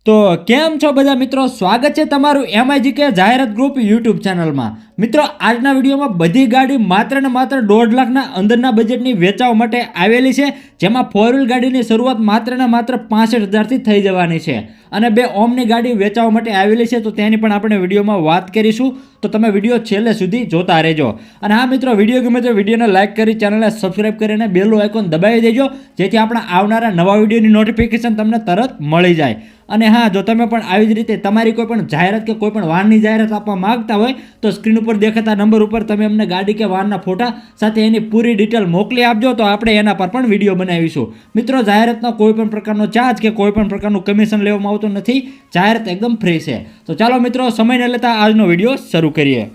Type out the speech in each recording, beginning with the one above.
તો કેમ છો બધા મિત્રો, સ્વાગત છે તમારું MIGK જાહેરાત ગ્રુપ યુટ્યુબ ચેનલમાં। મિત્રો આજના વિડીયોમાં બધી ગાડી માત્ર ને માત્ર 1.5 લાખના અંદરના બજેટની વેચાવા માટે આવેલી છે, જેમાં 4 વ્હીલ ગાડીની શરૂઆત માત્ર ને માત્ર 65,000થી થઈ જવાની છે અને 2 ઓમની ગાડી વેચાવા માટે આવેલી છે, તો તેની પણ આપણે વિડીયોમાં વાત કરીશું, તો તમે વિડીયો છેલ્લે સુધી જોતા રહેજો। અને હા મિત્રો, વિડીયો ગમે તો વિડીયોને લાઇક કરી, ચેનલને સબસ્ક્રાઇબ કરીને બેલનું આઇકોન દબાવી દેજો, જેથી આપણા આવનારા નવા વિડીયોની નોટિફિકેશન તમને તરત મળી જાય। અને હા, જો તમે પણ આવી જ રીતે તમારી કોઈ પણ જાહેરાત કે કોઈ પણ વાહનની જાહેરાત આપવા માંગતા હોય તો સ્ક્રીન ઉપર દેખાતા નંબર ઉપર તમે અમને ગાડી કે વાહનના ફોટા સાથે એની પૂરી ડિટેલ મોકલી આપજો, તો આપણે એના પર પણ વિડીયો બનાવીશું। મિત્રો, જાહેરાતનો કોઈ પણ પ્રકારનો ચાર્જ કે કોઈ પણ પ્રકારનું કમિશન લેવામાં આવતું નથી, જાહેરાત એકદમ ફ્રી છે। તો ચાલો મિત્રો, સમય ન લેતા આજનો વિડીયો શરૂ કરીએ।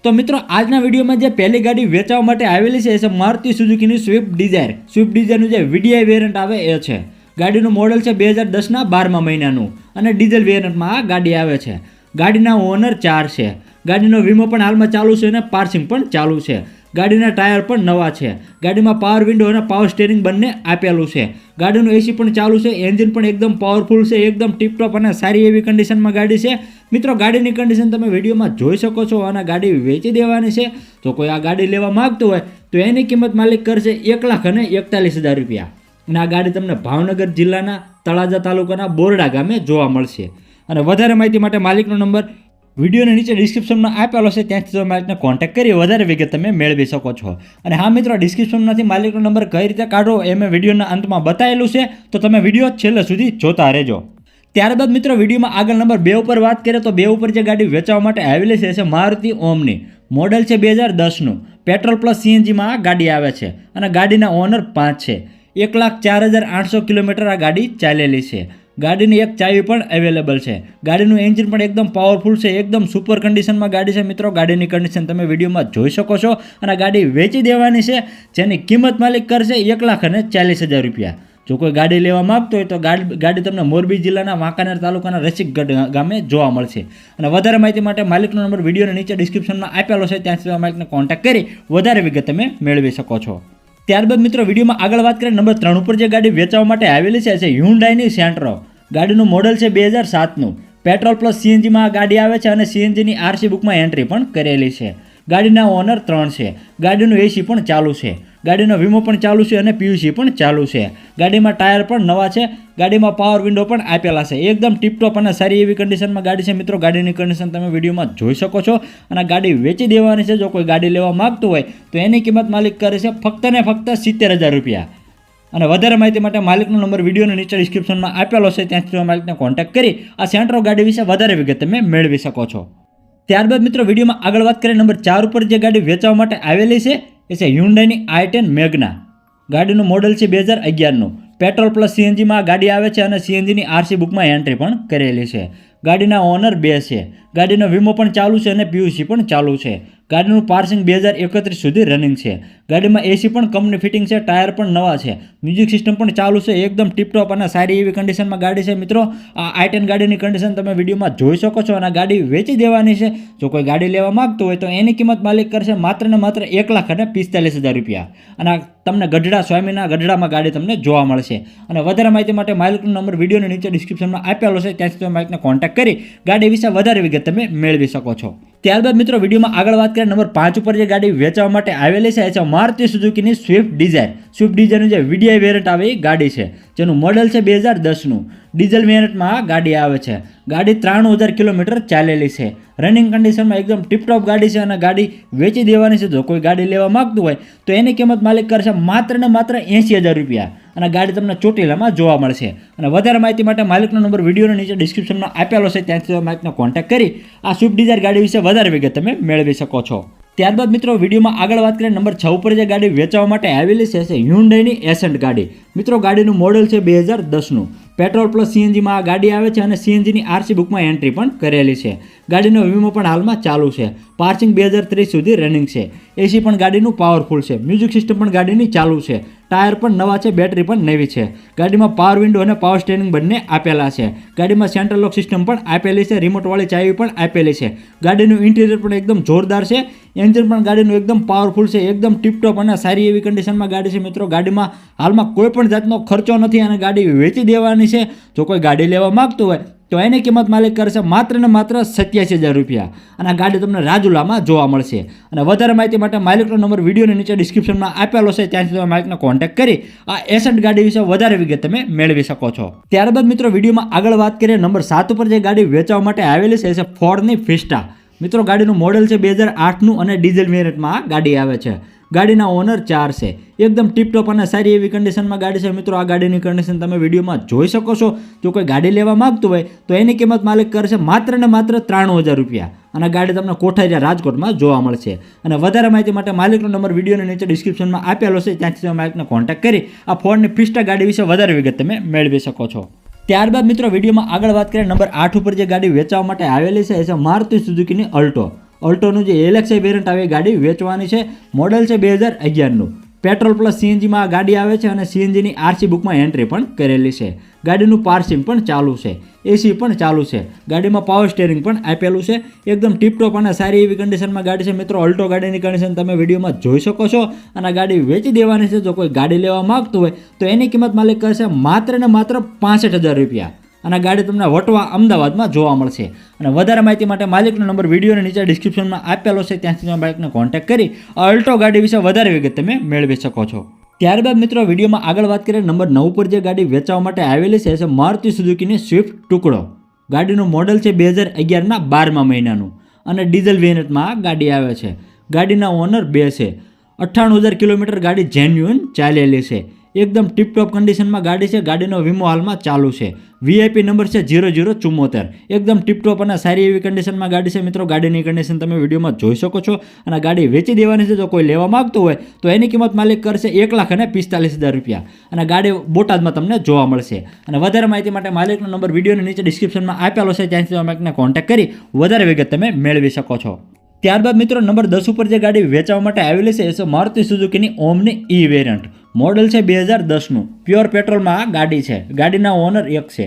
તો મિત્રો, આજના વિડીયોમાં જે પહેલી ગાડી વેચાવા માટે આવેલી છે એ છે મારુતિ સુઝુકીની સ્વિફ્ટ ડિઝાયર। સ્વિફ્ટ ડિઝાયરનું જે VDI વેરિયન્ટ આવે એ છે। ગાડીનું મોડલ છે 2010ના 12મા મહિનાનું અને ડીઝલ વેરિયન્ટમાં આ ગાડી આવે છે। ગાડીના ઓનર 4 છે। ગાડીનો વીમો પણ હાલમાં ચાલુ છે અને પાર્સિંગ પણ ચાલુ છે। ગાડીના ટાયર પણ નવા છે। ગાડીમાં પાવર વિન્ડો અને પાવર સ્ટીયરિંગ બંને આપેલું છે। ગાડીનું AC પણ ચાલુ છે। એન્જિન પણ એકદમ પાવરફુલ છે, એકદમ ટીપટોપ અને સારી એવી કન્ડિશનમાં ગાડી છે। મિત્રો, ગાડીની કન્ડિશન તમે વિડીયોમાં જોઈ શકો છો અને ગાડી વેચી દેવાની છે। તો કોઈ આ ગાડી લેવા માંગતું હોય તો એની કિંમત માલિક કરશે 1,41,000 રૂપિયા અને આ ગાડી તમને ભાવનગર જિલ્લાના તળાજા તાલુકાના બોરડા ગામે જોવા મળશે। અને વધારે માહિતી માટે માલિકનો નંબર વિડીયોની નીચે ડિસ્ક્રિપ્શનમાં આપેલો છે, ત્યાંથી તમે માલિકને કોન્ટેક્ટ કરી વધારે વિગત તમે મેળવી શકો છો। અને હા મિત્રો, ડિસ્ક્રિપ્શનમાંથી માલિકનો નંબર કઈ રીતે કાઢો એ મેં વિડીયોના અંતમાં બતાવેલું છે, તો તમે વિડીયો છેલ્લે સુધી જોતા રહેજો। ત્યારબાદ મિત્રો, વિડીયોમાં આગળ નંબર 2 ઉપર વાત કરીએ તો 2 ઉપર જે ગાડી વેચવા માટે આવેલી છે મારુતિ ઓમની, મોડલ છે 2010નું, પેટ્રોલ પ્લસ CNGમાં આ ગાડી આવે છે અને ગાડીના ઓનર 5 છે। 1,04,800 કિલોમીટર આ ગાડી ચાલેલી છે। ગાડીની એક ચાવી પણ અવેલેબલ છે। ગાડીનું એન્જિન પણ એકદમ પાવરફુલ છે, એકદમ સુપર કન્ડિશનમાં ગાડી છે। મિત્રો, ગાડીની કન્ડિશન તમે વિડીયોમાં જોઈ શકો છો અને ગાડી વેચી દેવાની છે, જેની કિંમત માલિક કરશે 1,40,000 રૂપિયા। જો કોઈ ગાડી લેવા માંગતો હોય તો ગાડી તમને મોરબી જિલ્લાના વાંકાનેર તાલુકાના રસિકગઢ ગામે જોવા મળશે। અને વધારે માહિતી માટે માલિકનો નંબર વિડીયોની નીચે ડિસ્ક્રિપ્શનમાં આપેલો છે, ત્યાંથી તમે માલિકને કોન્ટેક્ટ કરી વધારે વિગત તમે મેળવી શકો છો। ત્યારબાદ મિત્રો, વિડીયોમાં આગળ વાત કરીએ નંબર 3 ઉપર જે ગાડી વેચવા માટે આવેલી છે હ્યુન્ડાઈની સેન્ટ્રો। ગાડીનું મોડલ છે 2007નું, પેટ્રોલ પ્લસ CNGમાં આ ગાડી આવે છે અને CNGની RC બુકમાં એન્ટ્રી પણ કરેલી છે। ગાડીના ઓનર 3 છે। ગાડીનું AC પણ ચાલુ છે। ગાડીનો વીમો પણ ચાલુ છે અને PUC પણ ચાલુ છે। ગાડીમાં ટાયર પણ નવા છે। ગાડીમાં પાવર વિન્ડો પણ આપેલા છે, એકદમ ટીપટોપ અને સારી એવી કન્ડિશનમાં ગાડી છે। મિત્રો, ગાડીની કન્ડિશન તમે વિડીયોમાં જોઈ શકો છો અને ગાડી વેચી દેવાની છે। જો કોઈ ગાડી લેવા માંગતું હોય તો એની કિંમત માલિક કરે છે ફક્ત ને ફક્ત 70,000 રૂપિયા। અને વધારે માહિતી માટે માલિકનો નંબર વિડીયોની નીચે ડિસ્ક્રિપ્શનમાં આપેલો છે, ત્યાંથી તમે માલિકને કોન્ટેક્ટ કરી આ સેન્ટ્રો ગાડી વિશે વધારે વિગત તમે મેળવી શકો છો। ત્યારબાદ મિત્રો, વિડીયોમાં આગળ વાત કરીએ નંબર 4 ઉપર જે ગાડી વેચવા માટે આવેલી છે એ છે હ્યુન્ડાઈની i10 મેગ્ના। ગાડીનું મોડલ છે 2011નું, પેટ્રોલ પ્લસ CNGમાં આ ગાડી આવે છે અને CNGની RC બુકમાં એન્ટ્રી પણ કરેલી છે। ગાડીના ઓનર 2 છે। ગાડીનો વીમો પણ ચાલુ છે અને PUC પણ ચાલુ છે। ગાડીનું પાર્સિંગ 2031 સુધી રનિંગ છે। ગાડીમાં AC પણ કંપની ફિટિંગ છે, ટાયર પણ નવા છે, મ્યુઝિક સિસ્ટમ પણ ચાલુ છે, એકદમ ટીપટોપ અને સારી એવી કન્ડિશનમાં ગાડી છે। મિત્રો, આ i10 ગાડીની કન્ડિશન તમે વિડીયોમાં જોઈ શકો છો અને ગાડી વેચી દેવાની છે। જો કોઈ ગાડી લેવા માંગતું હોય તો એની કિંમત માલિક કરશે માત્ર ને માત્ર 1,45,000 રૂપિયા। અને તમને ગઢડા સ્વામીના ગઢડામાં ગાડી તમને જોવા મળશે। અને વધારે માહિતી માટે માલિકનો નંબર વિડીયોની નીચે ડિસ્ક્રિપ્શનમાં આપેલો છે, ત્યાંથી તમે માલિકને કોન્ટેક્ટ કરી ગાડી વિશે વધારે વિગત તમે મેળવી શકો છો। ત્યારબાદ મિત્રો, વિડીયોમાં આગળ વાત કરીએ નંબર 5 ઉપર જે ગાડી વેચવા માટે આવેલી છે એ છે મારુતિ સુઝુકીની સ્વિફ્ટ ડિઝાયર। સ્વિફ્ટ ડિઝાયરનું જે VDI વેરિયન્ટ આવે એ ગાડી છે, જેનું મોડલ છે 2010નું, ડીઝલ વેરિયન્ટમાં આ ગાડી આવે છે। ગાડી 93,000 કિલોમીટર ચાલેલી છે। રનિંગ કન્ડિશનમાં એકદમ ટીપટોપ ગાડી છે અને ગાડી વેચી દેવાની છે। જો કોઈ ગાડી લેવા માંગતું હોય તો એની કિંમત માલિક કરશે માત્ર ને માત્ર 80,000 રૂપિયા અને ગાડી તમને ચોટીલામાં જોવા મળશે। અને વધારે માહિતી માટે માલિકનો નંબર વિડીયોની નીચે ડિસ્ક્રિપ્શનમાં આપેલો છે, ત્યાંથી તમે માલિકને કોન્ટેક્ટ કરી આ સ્વિફ્ટ ડિઝાયર ગાડી વિશે વધારે વિગત તમે મેળવી શકો છો। ત્યારબાદ મિત્રો, વિડીયોમાં આગળ વાત કરીએ નંબર 6 ઉપર જે ગાડી વેચવા માટે આવેલી છે હ્યુન્ડાઈની એસન્ટ ગાડી। મિત્રો, ગાડીનું મોડલ છે 2010નું, પેટ્રોલ પ્લસ CNGમાં આ ગાડી આવે છે અને CNGની RC બુકમાં એન્ટ્રી પણ કરેલી છે। ગાડીનો વીમો પણ હાલમાં ચાલુ છે। પાર્સિંગ 2030 સુધી રનિંગ છે। AC પણ ગાડીનું પાવરફુલ છે, મ્યુઝિક સિસ્ટમ પણ ગાડીની ચાલુ છે, ટાયર પણ નવા છે, બેટરી પણ નવી છે। ગાડીમાં પાવર વિન્ડો અને પાવર સ્ટીયરિંગ બંને આપેલા છે। ગાડીમાં સેન્ટ્રલ લોક સિસ્ટમ પણ આપેલી છે, રિમોટવાળી ચાવી પણ આપેલી છે। ગાડીનું ઇન્ટિરિયર પણ એકદમ જોરદાર છે। એન્જિન પણ ગાડીનું એકદમ પાવરફુલ છે, એકદમ ટીપટોપ અને સારી એવી કન્ડિશનમાં ગાડી છે। મિત્રો, ગાડીમાં હાલમાં કોઈ પણ જાતનો ખર્ચો નથી અને ગાડી વેચી દેવાની છે। જો કોઈ ગાડી લેવા માંગતું હોય તો એની કિંમત માલિક કરશે માત્ર ને માત્ર 87,000 રૂપિયા. અને આ ગાડી તમને રાજુલામાં જોવા મળશે. અને વધારે માહિતી માટે માલિકનો નંબર વિડીયોની નીચે ડિસ્ક્રિપ્શનમાં આપેલો છે, ત્યાંથી તમે માલિકનો કોન્ટેક્ટ કરી આ એસન્ટ ગાડી વિશે વધારે વિગત તમે મેળવી શકો છો. ત્યારબાદ મિત્રો વિડીયોમાં આગળ વાત કરીએ, નંબર 7 ઉપર જે ગાડી વેચવા માટે આવેલી છે એ ફોર્ડની ફિસ્ટા. મિત્રો ગાડીનું મોડેલ છે 2008નું અને ડીઝલ વેરિયન્ટમાં આ ગાડી આવે છે. ગાડીના ઓનર 4 છે. એકદમ ટીપટોપ અને સારી એવી કન્ડિશનમાં ગાડી છે. મિત્રો આ ગાડીની કન્ડિશન તમે વિડીયોમાં જોઈ શકો છો. જો કોઈ ગાડી લેવા માંગતું હોય તો એની કિંમત માલિક કરશે માત્ર ને માત્ર 93,000 રૂપિયા. અને ગાડી તમને કોઠારિયા રાજકોટમાં જોવા મળશે. અને વધારે માહિતી માટે માલિકનો નંબર વિડીયોની નીચે ડિસ્ક્રિપ્શનમાં આપેલો છે, ત્યાંથી તમે માલિકને કોન્ટેક્ટ કરી આ ફોર્ડની ફિસ્ટા ગાડી વિશે વધારે વિગત તમે મેળવી શકો છો. ત્યારબાદ મિત્રો વિડીયોમાં આગળ વાત કરીએ, નંબર 8 ઉપર જે ગાડી વેચવા માટે આવેલી છે એ છે મારુતિ સુઝુકીની અલ્ટો. અલ્ટોનું જે એલેક્સઆઈ વેરિયન્ટ આવે ગાડી વેચવાની છે. મોડેલ છે 2011નું. પેટ્રોલ પ્લસ સીએનજીમાં આ ગાડી આવે છે અને સીએનજીની આરસી બુકમાં એન્ટ્રી પણ કરેલી છે. ગાડીનું પાર્સિંગ પણ ચાલુ છે, એસી પણ ચાલુ છે. ગાડીમાં પાવર સ્ટેરિંગ પણ આપેલું છે. એકદમ ટીપટોપ અને સારી એવી કન્ડિશનમાં ગાડી છે. મિત્રો અલ્ટો ગાડીની કન્ડિશન તમે વિડીયોમાં જોઈ શકો છો. અને ગાડી વેચી દેવાની છે. જો કોઈ ગાડી લેવા માંગતું હોય તો એની કિંમત માલિક કરશે માત્ર ને માત્ર 65,000 રૂપિયા. અને ગાડી તમને વટવા અમદાવાદમાં જોવા મળશે. અને વધારે માહિતી માટે માલિકનો નંબર વિડીયોની નીચે ડિસ્ક્રિપ્શનમાં આપેલો છે, ત્યાંથી તમે બાઇકને કોન્ટેક્ટ કરી અલ્ટો ગાડી વિશે વધારે વિગત તમે મેળવી શકો છો. ત્યારબાદ મિત્રો વિડીયોમાં આગળ વાત કરીએ, નંબર 9 પર જે ગાડી વેચવા માટે આવેલી છે એ મારુતિ સુઝુકીની સ્વિફ્ટ ટુકડો. ગાડીનું મોડલ છે 2011ના 12મા મહિનાનું અને ડીઝલ વેરિયન્ટમાં ગાડી આવે છે. ગાડીના ઓનર 2 છે. 98,000 કિલોમીટર ગાડી જેન્યુઅન ચાલેલી છે. એકદમ ટીપટોપ કન્ડિશનમાં ગાડી છે. ગાડીનો વીમો હાલમાં ચાલુ છે. વીઆઈપી નંબર છે 0074. એકદમ ટીપટોપ અને સારી એવી કન્ડિશનમાં ગાડી છે. મિત્રો ગાડીની કન્ડિશન તમે વિડીયોમાં જોઈ શકો છો. અને ગાડી વેચી દેવાની છે. જો કોઈ લેવા માંગતું હોય તો એની કિંમત માલિક કરશે 1,45,000 રૂપિયા. અને ગાડી બોટાદમાં તમને જોવા મળશે. અને વધારે માહિતી માટે માલિકનો નંબર વિડીયોની નીચે ડિસ્ક્રિપ્શનમાં આપેલો છે, ત્યાંથી તમે માલિકને કોન્ટેક્ટ કરી વધારે વિગત તમે મેળવી શકો છો. ત્યારબાદ મિત્રો નંબર 10 ઉપર જે ગાડી વેચવા માટે આવેલી છે એ છે મારુતિ સુઝુકીની ઓમની ઈ વેરિયન્ટ. મોડલ છે 2010નું. પ્યોર પેટ્રોલમાં આ ગાડી છે. ગાડીના ઓનર 1 છે.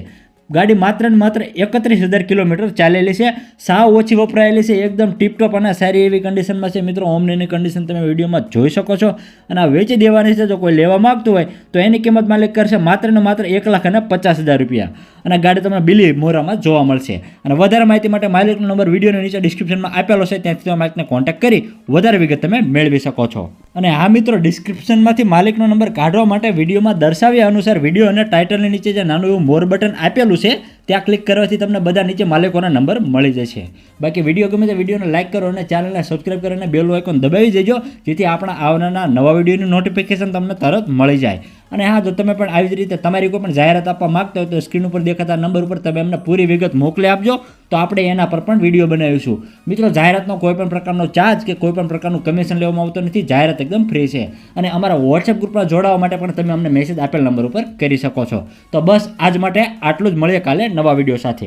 ગાડી માત્ર ને માત્ર 31,000 કિલોમીટર ચાલેલી છે. સાવ ઓછી વપરાયેલી છે. એકદમ ટીપટોપ અને સારી એવી કન્ડિશનમાં છે. મિત્રો ઓમનીની કન્ડિશન તમે વિડીયોમાં જોઈ શકો છો. અને આ વેચી દેવાની છે. જો કોઈ લેવા માંગતું હોય તો એની કિંમત માલિક કરશે માત્ર ને માત્ર 1,50,000 રૂપિયા. અને ગાડી તમને બિલી મોરામાં જોવા મળશે. અને વધારે માહિતી માટે માલિકનો નંબર વિડીયોની નીચે ડિસ્ક્રિપ્શનમાં આપેલો છે, ત્યાંથી તમે માલિકને કોન્ટેક્ટ કરી વધારે વિગત તમે મેળવી શકો છો. અને હા મિત્રો, ડિસ્ક્રિપ્શનમાંથી માલિકનો નંબર કાઢવા માટે વિડીયોમાં દર્શાવ્યા અનુસાર વિડીયો અને ટાઇટલની નીચે જે નાનું એવું મોર બટન આપેલું છે ત્યાં ક્લિક કરવાથી તમને બધા નીચે માલિકોના નંબર મળી જશે. બાકી વિડીયો ગમે તો વિડીયોને લાઇક કરો અને ચેનલને સબસ્ક્રાઇબ કરીને બેલ આઇકોન દબાવી દેજો, જેથી આપણા આવનારા નવા વિડીયોની નોટિફિકેશન તમને તરત મળી જાય. અને હા, જો તમે પણ આવી જ રીતે તમારી કોઈ પણ જાહેરાત આપવા માંગતા હોય તો સ્ક્રીન ઉપર દેખાતા નંબર ઉપર તમે એમને પૂરી વિગત મોકલી આપજો, તો આપણે એના પર પણ વિડીયો બનાવીશું. મિત્રો, જાહેરાતનો કોઈ પણ પ્રકારનો ચાર્જ કે કોઈ પણ પ્રકારનું કમિશન લેવામાં આવતું નથી. જાહેરાત એકદમ ફ્રી છે. અને અમારા વોટ્સએપ ગ્રુપમાં જોડાવા માટે પણ તમે અમને મેસેજ આપેલ નંબર ઉપર કરી શકો છો. તો બસ આજ માટે આટલું જ. મળીએ કાલે નવા વિડીયો સાથે.